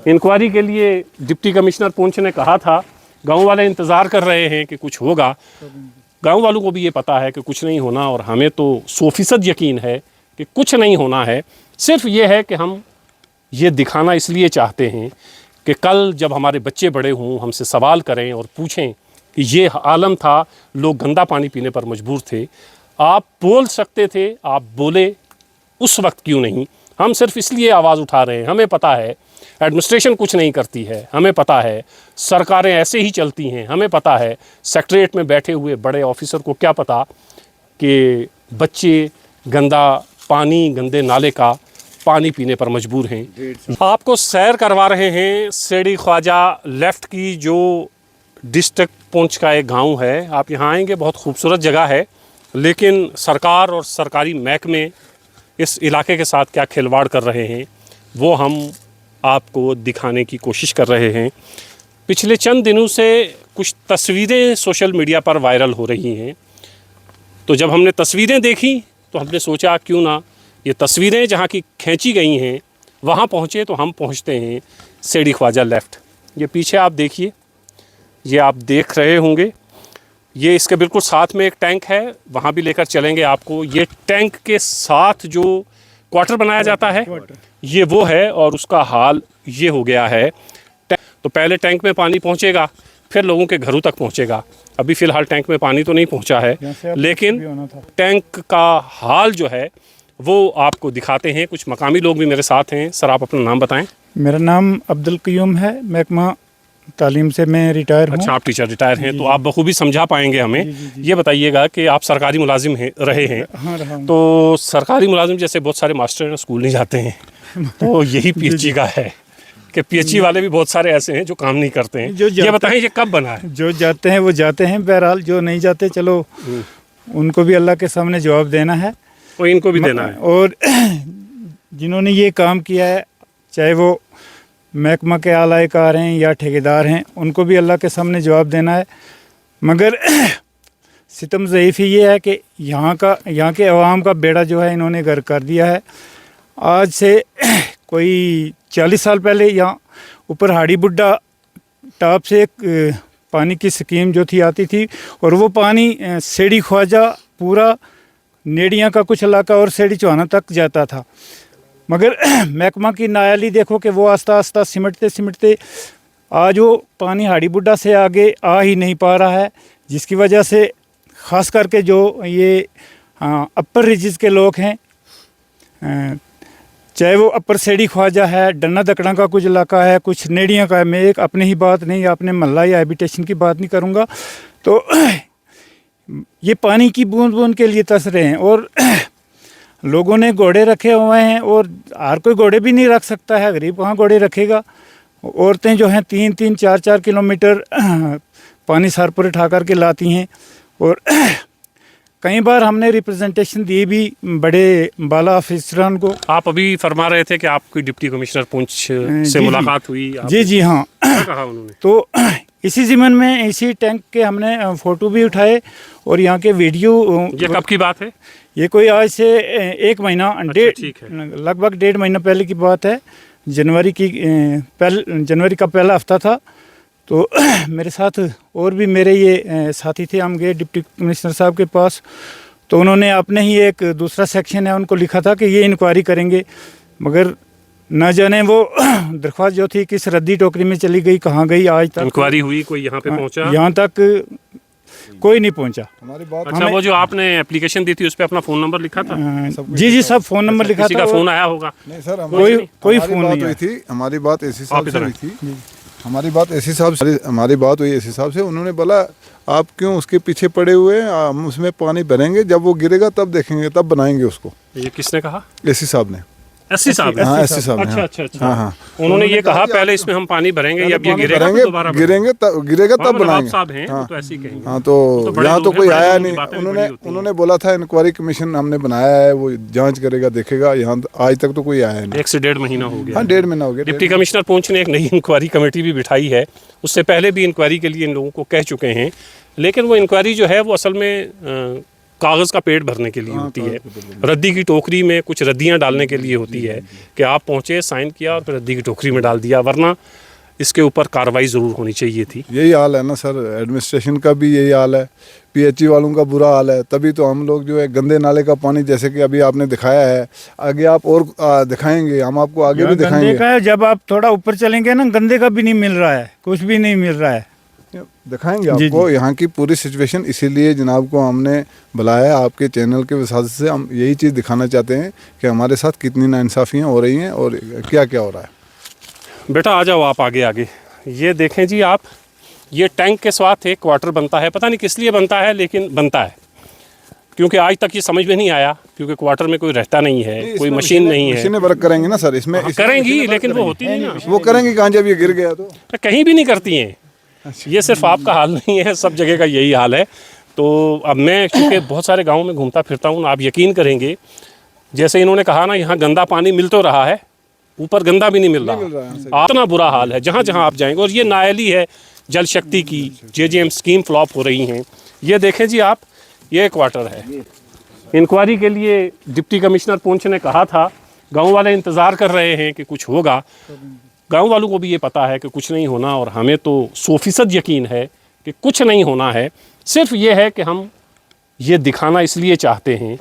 Inquiry के लिए deputy commissioner Poonch ने कहा था, गांव वाले इंतज़ार कर रहे हैं कि कुछ होगा। गांव वालों को भी ये पता है कि कुछ नहीं होना, और हमें तो 100% यकीन है कि कुछ नहीं होना है। सिर्फ ये है कि हम ये दिखाना इसलिए चाहते हैं कि कल जब हमारे बच्चे बड़े हों, हमसे सवाल करें और पूछें कि ये आलम था, लोग गंदा पानी पीने पर मजबूर थे, आप बोल सकते थे, आप बोले उस वक्त क्यों नहीं। हम सिर्फ इसलिए आवाज़ उठा रहे हैं। हमें पता है एडमिनिस्ट्रेशन कुछ नहीं करती है, हमें पता है सरकारें ऐसे ही चलती हैं, हमें पता है सेक्रेटरीट में बैठे हुए बड़े ऑफिसर को क्या पता कि बच्चे गंदा पानी, गंदे नाले का पानी पीने पर मजबूर हैं। आपको सैर करवा रहे हैं सेड़ी ख्वाजा लेफ़्ट की, जो डिस्ट्रिक्ट पुंछ का एक गांव है। आप यहाँ आएंगे, बहुत खूबसूरत जगह है, लेकिन सरकार और सरकारी महकमे इस इलाके के साथ क्या खिलवाड़ कर रहे हैं वो हम आपको दिखाने की कोशिश कर रहे हैं। पिछले चंद दिनों से कुछ तस्वीरें सोशल मीडिया पर वायरल हो रही हैं, तो जब हमने तस्वीरें देखी तो हमने सोचा क्यों ना ये तस्वीरें जहाँ की खींची गई हैं वहाँ पहुँचे। तो हम पहुँचते हैं सेड़ी ख्वाजा लेफ़्ट। ये पीछे आप देखिए, ये आप देख रहे होंगे, ये इसके बिल्कुल साथ में एक टैंक है, वहाँ भी लेकर चलेंगे आपको। ये टैंक के साथ जो क्वार्टर बनाया जाता है ये वो है, और उसका हाल ये हो गया है। तो पहले टैंक में पानी पहुँचेगा, फिर लोगों के घरों तक पहुँचेगा। अभी फ़िलहाल टैंक में पानी तो नहीं पहुँचा है, लेकिन टैंक का हाल जो है वो आपको दिखाते हैं। कुछ मकामी लोग भी मेरे साथ हैं। सर, आप अपना नाम बताएं। मेरा नाम अब्दुल क़य्यूम है, महकमा तालीम से मैं रिटायर हूँ। अच्छा, आप टीचर रिटायर हैं, तो आप बखूबी समझा पाएंगे हमें। ये बताइएगा कि आप सरकारी मुलाजिम रहे हैं। हाँ, रहा हूँ। तो सरकारी मुलाजिम जैसे बहुत सारे मास्टर स्कूल नहीं जाते हैं, तो यही पीएचई का है कि पीएचई वाले भी बहुत सारे ऐसे हैं जो काम नहीं करते हैं। ये बताएं, ये कब बना है? जो जाते हैं वो जाते हैं, बहरहाल जो नहीं जाते चलो उनको भी अल्लाह के सामने जवाब देना है, और इनको भी देना है। और जिन्होंने ये काम किया है, चाहे वो महकमा के आलाकार हैं या ठेकेदार हैं, उनको भी अल्लाह के सामने जवाब देना है। मगर सितम ज़ईफ़ी ये है कि यहाँ के अवाम का बेड़ा जो है इन्होंने गर्क कर दिया है। आज से कोई 40 साल पहले यहाँ ऊपर हाड़ी बुड्ढा टॉप से एक पानी की स्कीम जो थी आती थी, और वो पानी सेड़ी ख्वाजा पूरा नेड़ियाँ का कुछ इलाका और सेड़ी चौहाना तक जाता था। मगर महकमा की नायाली देखो कि वो आस्ता आस्ता सिमटते आज वो पानी हाड़ी बुड्ढा से आगे आ ही नहीं पा रहा है, जिसकी वजह से ख़ास करके जो ये अपर रिजिस के लोग हैं, चाहे वो अपर सेड़ी ख्वाजा है, डन्ना दकड़ा का कुछ इलाका है, कुछ नेड़ियाँ का है। मैं एक अपने ही बात नहीं, अपने महल्ला या हैबिटेशन की बात नहीं करूँगा। तो ये पानी की बूंद बूंद के लिए तरस रहे हैं, और लोगों ने घोड़े रखे हुए हैं, और हर कोई घोड़े भी नहीं रख सकता है, गरीब कहाँ घोड़े रखेगा। औरतें जो हैं 3-3, 4-4 किलोमीटर पानी सर पर उठा करके लाती हैं, और कई बार हमने रिप्रेजेंटेशन दी भी बड़े बाला अफसरान को। आप अभी फरमा रहे थे कि आपकी डिप्टी कमिश्नर पुंछ से मुलाकात हुई। जी हाँ। कहा उन्होंने? तो इसी ज़मीन में इसी टैंक के हमने फ़ोटो भी उठाए और यहाँ के वीडियो। ये कब की बात है? ये कोई आज से 1 महीना, लगभग 1.5 महीना पहले की बात है। जनवरी का पहला हफ्ता था। तो मेरे साथ और भी मेरे ये साथी थे। हम गए डिप्टी कमिश्नर साहब के पास, तो उन्होंने अपने ही एक दूसरा सेक्शन है उनको लिखा था कि ये इंक्वायरी करेंगे, मगर न जाने वो दरख्वास्त जो थी किस रद्दी टोकरी में चली गई, कहाँ गई। आज तक इंक्वायरी हुई, कोई यहाँ पे पहुँचा? यहाँ तक कोई नहीं पहुँचा। हमारी बात अच्छा, वो जो आपने एप्लीकेशन दी थी उस पर अपना फ़ोन नंबर लिखा था? जी सब फ़ोन नंबर लिखा था। किसी का फ़ोन आया होगा? नहीं सर, कोई फ़ोन नहीं हुई थी। हमारी बात एसी साहब से हुई थी। हमारी बात हुई एसी साहब से। उन्होंने बोला आप क्यों उसके पीछे पड़े हुए हैं, हम उसमें पानी भरेंगे, जब वो गिरेगा तब देखेंगे, तब बनाएंगे उसको। ये किसने कहा? एसी साहब ने। एसी साहब? हाँ, एसी साहब। अच्छा। हाँ। उन्होंने ये कहा पहले इसमें हम पानी भरेंगे, या गिरेगा तब बनाएंगे। साहब हैं तो ऐसे ही कहेंगे। हाँ, तो यहाँ तो कोई आया नहीं। उन्होंने बोला था इंक्वायरी कमीशन हमने बनाया है, वो जांच करेगा, देखेगा। यहाँ आज तक तो कोई आया नहीं। 1 से 1.5 महीना हो गया। हाँ, 1.5 महीना हो गया। डिप्टी कमिश्नर पुंछ ने एक नई इंक्वायरी कमेटी भी बिठाई है। उससे पहले भी इंक्वायरी के लिए इन लोगों को कह चुके हैं, लेकिन वो इंक्वायरी जो है वो असल में कागज़ का पेड़ भरने के लिए होती है, रद्दी की टोकरी में कुछ रद्दियाँ डालने के लिए होती है कि आप पहुँचे, साइन किया और फिर रद्दी की टोकरी में डाल दिया, वरना इसके ऊपर कार्रवाई ज़रूर होनी चाहिए थी। यही हाल है ना सर, एडमिनिस्ट्रेशन का भी यही हाल है, पीएचई वालों का बुरा हाल है। तभी तो हम लोग जो है गंदे नाले का पानी, जैसे कि अभी आपने दिखाया है, आगे आप और दिखाएंगे, हम आपको आगे भी गंदे दिखाएंगे। का है, जब आप थोड़ा ऊपर चलेंगे ना, गंदे का भी नहीं मिल रहा है, कुछ भी नहीं मिल रहा है। दिखाएंगे आपको यहाँ की पूरी सिचुएशन। इसीलिए जनाब को हमने बुलाया, आपके चैनल के वजह से हम यही चीज़ दिखाना चाहते हैं कि हमारे साथ कितनी नाइंसाफ़ियाँ हो रही हैं और क्या क्या हो रहा है। बेटा आ जाओ आप आगे आगे। ये देखें जी आप, ये टैंक के साथ एक क्वार्टर बनता है, पता नहीं किस लिए बनता है लेकिन बनता है, क्योंकि आज तक ये समझ में नहीं आया, क्योंकि क्वार्टर में कोई रहता नहीं है, कोई मशीन नहीं है। मशीनें वर्क करेंगी ना सर इसमें, करेंगी लेकिन वो होती नहीं ना, वो करेंगी कहाँ जब ये गिर गया तो कहीं भी नहीं करती हैं। ये सिर्फ आपका हाल नहीं है, सब जगह का यही हाल है। तो अब मैं क्योंकि बहुत सारे गाँव में घूमता फिरता हूँ, आप यकीन करेंगे, जैसे इन्होंने कहा ना, यहाँ गंदा पानी मिल तो रहा है, ऊपर गंदा भी नहीं मिल रहा। इतना बुरा हाल है जहाँ जहाँ आप जाएंगे। और ये नायली है जल शक्ति की, जेजेएम स्कीम फ्लॉप हो रही हैं। ये देखें जी आप, ये क्वार्टर है। इंक्वायरी के लिए डिप्टी कमिश्नर पुंछ ने कहा था, गांव वाले इंतज़ार कर रहे हैं कि कुछ होगा। गांव वालों को भी ये पता है कि कुछ नहीं होना, और हमें तो 100% यकीन है कि कुछ नहीं होना है। सिर्फ ये है कि हम ये दिखाना इसलिए चाहते हैं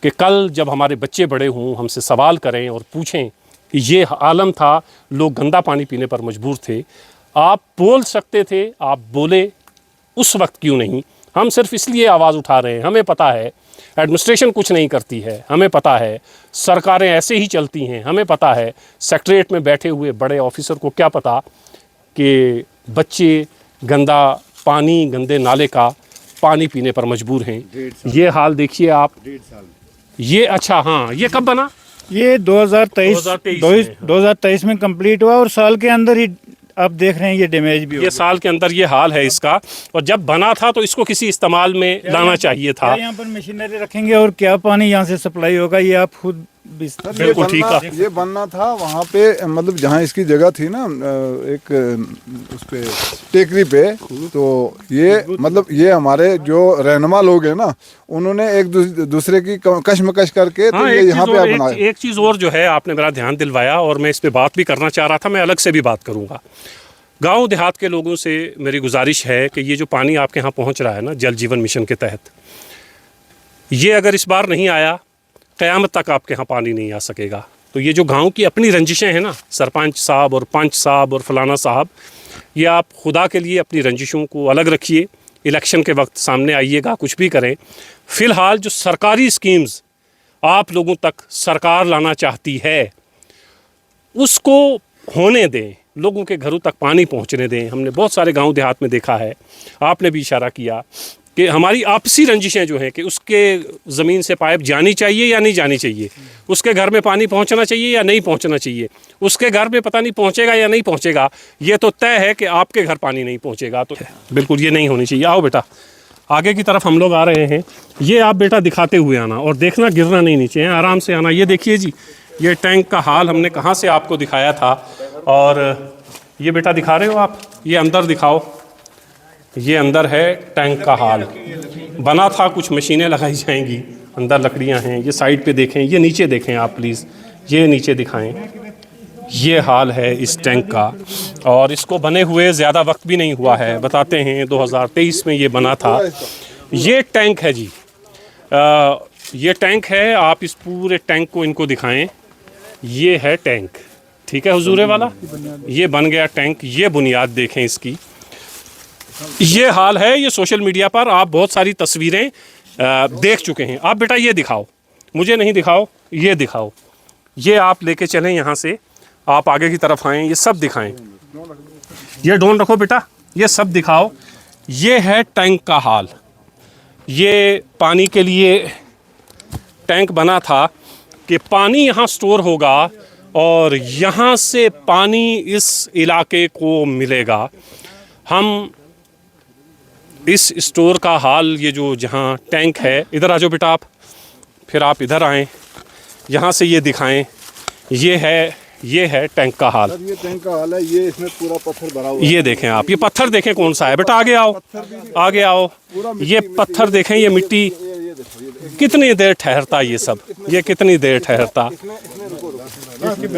कि कल जब हमारे बच्चे बड़े हों, हमसे सवाल करें और पूछें कि ये आलम था, लोग गंदा पानी पीने पर मजबूर थे, आप बोल सकते थे, आप बोले उस वक्त क्यों नहीं। हम सिर्फ इसलिए आवाज़ उठा रहे हैं। हमें पता है एडमिनिस्ट्रेशन कुछ नहीं करती है, हमें पता है सरकारें ऐसे ही चलती हैं, हमें पता है सेक्रेटरीट में बैठे हुए बड़े ऑफिसर को क्या पता कि बच्चे गंदा पानी, गंदे नाले का पानी पीने पर मजबूर हैं। ये हाल देखिए आप। ये अच्छा, हाँ, ये कब बना? ये 2023 में कंप्लीट हुआ और साल के अंदर ही आप देख रहे हैं ये डैमेज भी हो ये साल के अंदर ये हाल है इसका। और जब बना था तो इसको किसी इस्तेमाल में लाना चाहिए था। यहाँ पर मशीनरी रखेंगे और क्या पानी यहाँ से सप्लाई होगा, ये आप खुद बिल्कुल ठीक है। ये बनना था वहाँ पे, मतलब जहाँ इसकी जगह थी ना, एक उस पे टेकरी पे, तो ये मतलब ये हमारे जो रहनुमा लोग हैं ना, उन्होंने एक दूसरे की कशमकश करके तो ये यहाँ पे बनाया। एक चीज़ और जो है, आपने मेरा ध्यान दिलवाया और मैं इस पे बात भी करना चाह रहा था, मैं अलग से भी बात करूँगा। गाँव देहात के लोगों से मेरी गुजारिश है कि ये जो पानी आपके यहाँ पहुँच रहा है ना, जल जीवन मिशन के तहत, ये अगर इस बार नहीं आया, क़यामत तक आपके यहाँ पानी नहीं आ सकेगा। तो ये जो गांव की अपनी रंजिशें हैं ना, सरपंच साहब और पंच साहब और फलाना साहब, ये आप खुदा के लिए अपनी रंजिशों को अलग रखिए। इलेक्शन के वक्त सामने आइएगा, कुछ भी करें। फ़िलहाल जो सरकारी स्कीम्स आप लोगों तक सरकार लाना चाहती है, उसको होने दें, लोगों के घरों तक पानी पहुंचने दें। हमने बहुत सारे गांव देहात में देखा है, आपने भी इशारा किया कि हमारी आपसी रंजिशें जो हैं कि उसके ज़मीन से पाइप जानी चाहिए या नहीं जानी चाहिए, उसके घर में पानी पहुंचना चाहिए या नहीं पहुंचना चाहिए, उसके घर में पता नहीं पहुंचेगा या नहीं पहुंचेगा, ये तो तय है कि आपके घर पानी नहीं पहुंचेगा। तो बिल्कुल ये नहीं होनी चाहिए। आओ बेटा, आगे की तरफ हम लोग आ रहे हैं। ये आप बेटा दिखाते हुए आना, और देखना गिरना नहीं नीचे है, आराम से आना। ये देखिए जी, ये टैंक का हाल हमने कहाँ से आपको दिखाया था, और ये बेटा दिखा रहे हो आप, ये अंदर दिखाओ। ये अंदर है टैंक का हाल। बना था, कुछ मशीनें लगाई जाएंगी, अंदर लकड़ियां हैं। ये साइड पे देखें, ये नीचे देखें आप प्लीज़, ये नीचे दिखाएं। ये हाल है इस टैंक का, और इसको बने हुए ज़्यादा वक्त भी नहीं हुआ है। बताते हैं 2023 में ये बना था। ये टैंक है जी, ये टैंक है। आप इस पूरे टैंक को इनको दिखाएं। ये है टैंक, ठीक है हुजूरे वाला, ये बन गया टैंक। ये बुनियाद देखें इसकी, ये हाल है। ये सोशल मीडिया पर आप बहुत सारी तस्वीरें देख चुके हैं। आप बेटा ये दिखाओ, मुझे नहीं दिखाओ, ये दिखाओ। ये आप लेके चलें यहाँ से, आप आगे की तरफ आएँ, ये सब दिखाएं। ये ड्रोन रखो बेटा, ये सब दिखाओ। ये है टैंक का हाल। ये पानी के लिए टैंक बना था कि पानी यहाँ स्टोर होगा और यहाँ से पानी इस इलाके को मिलेगा। हम इस स्टोर का हाल, ये जो जहाँ टैंक है, इधर आ जाओ बेटा आप, फिर आप इधर आएँ, यहाँ से ये दिखाएं। ये है टैंक का हाल। ये टैंक का हाल है। ये इसमें पूरा पत्थर भरा हुआ है। ये देखें आप, ये पत्थर देखें कौन सा है बेटा, आगे आओ, आगे आओ। ये पत्थर देखें, ये मिट्टी, कितनी देर ठहरता ये सब, ये कितनी देर ठहरता।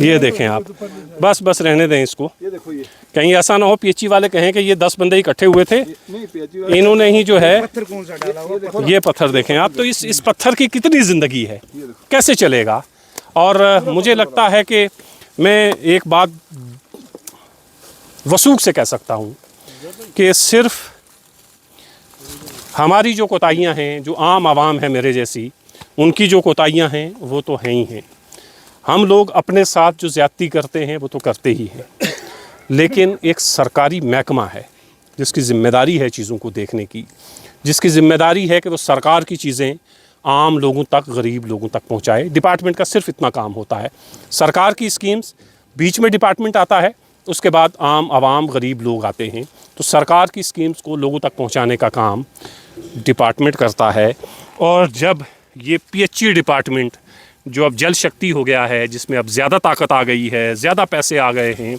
ये देखें आप, बस बस रहने दें इसको, ये देखो ये कहीं ऐसा ना हो पीएचई वाले कहें कि ये 10 बंदे इकट्ठे हुए थे, नहीं PHU इन्होंने ही जो है कौन सा डाला हुआ? ये पत्थर देखें आप। तो इस पत्थर की कितनी ज़िंदगी है, कैसे चलेगा। और मुझे लगता है कि मैं एक बात वसूख से कह सकता हूँ कि सिर्फ हमारी जो कोताहियाँ हैं, जो आम आवाम है मेरे जैसी, उनकी जो कोताहियाँ हैं वो तो हैं ही हैं। हम लोग अपने साथ जो ज़्यादती करते हैं वो तो करते ही हैं, लेकिन एक सरकारी महकमा है जिसकी ज़िम्मेदारी है चीज़ों को देखने की, जिसकी ज़िम्मेदारी है कि वो सरकार की चीज़ें आम लोगों तक, गरीब लोगों तक पहुंचाए। डिपार्टमेंट का सिर्फ इतना काम होता है, सरकार की स्कीम्स, बीच में डिपार्टमेंट आता है, उसके बाद आम आवाम गरीब लोग आते हैं। तो सरकार की स्कीम्स को लोगों तक पहुंचाने का काम डिपार्टमेंट करता है। और जब ये पीएचई डिपार्टमेंट जो अब जल शक्ति हो गया है, जिसमें अब ज़्यादा ताकत आ गई है, ज़्यादा पैसे आ गए हैं,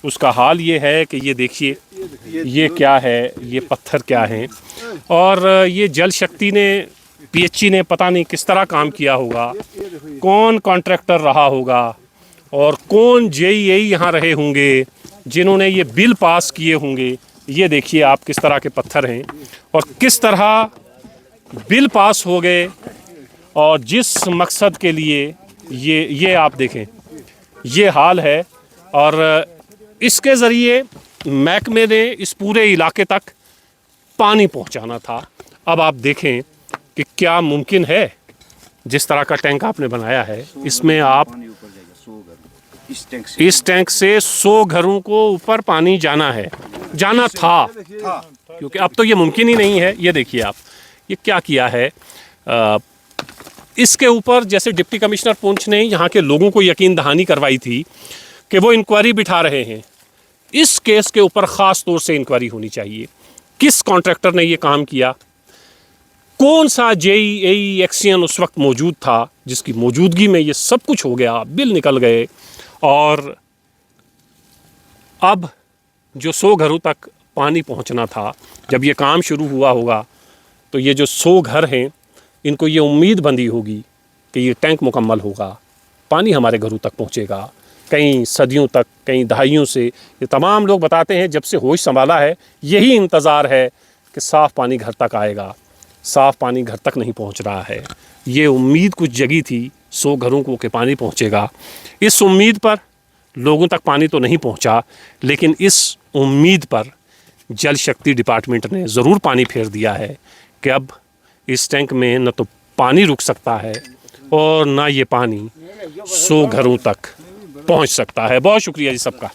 उसका हाल ये है कि ये देखिए ये क्या है, ये पत्थर क्या हैं। और ये जल शक्ति ने, पीएचई ने पता नहीं किस तरह काम किया होगा, कौन कॉन्ट्रैक्टर रहा होगा और कौन जेईई यहाँ रहे होंगे जिन्होंने ये बिल पास किए होंगे। ये देखिए आप किस तरह के पत्थर हैं और किस तरह बिल पास हो गए, और जिस मकसद के लिए ये आप देखें, ये हाल है। और इसके ज़रिए महकमे ने इस पूरे इलाके तक पानी पहुंचाना था। अब आप देखें कि क्या मुमकिन है, जिस तरह का टैंक आपने बनाया है, इसमें आप इस टैंक से 100 घरों को ऊपर पानी जाना है, जाना था, क्योंकि अब तो ये मुमकिन ही नहीं है। ये देखिए आप, ये क्या किया है। इसके ऊपर जैसे डिप्टी कमिश्नर पुंछ ने यहाँ के लोगों को यकीन दहानी करवाई थी कि वो इंक्वायरी बिठा रहे हैं, इस केस के ऊपर ख़ास तौर से इंक्वायरी होनी चाहिए। किस कॉन्ट्रैक्टर ने ये काम किया, कौन सा जेईई एक्सियन उस वक्त मौजूद था जिसकी मौजूदगी में ये सब कुछ हो गया, बिल निकल गए। और अब जो 100 घरों तक पानी पहुंचना था, जब ये काम शुरू हुआ होगा तो ये जो 100 घर हैं, इनको ये उम्मीद बंधी होगी कि ये टैंक मुकम्मल होगा, पानी हमारे घरों तक पहुंचेगा। कई सदियों तक, कई दहाइयों से ये तमाम लोग बताते हैं, जब से होश संभाला है यही इंतज़ार है कि साफ़ पानी घर तक आएगा। साफ़ पानी घर तक नहीं पहुंच रहा है। ये उम्मीद कुछ जगी थी 100 घरों को कि पानी पहुंचेगा। इस उम्मीद पर लोगों तक पानी तो नहीं पहुंचा, लेकिन इस उम्मीद पर जल शक्ति डिपार्टमेंट ने ज़रूर पानी फेर दिया है कि अब इस टैंक में न तो पानी रुक सकता है और ना ये पानी 100 घरों तक पहुंच सकता है। बहुत शुक्रिया जी सबका।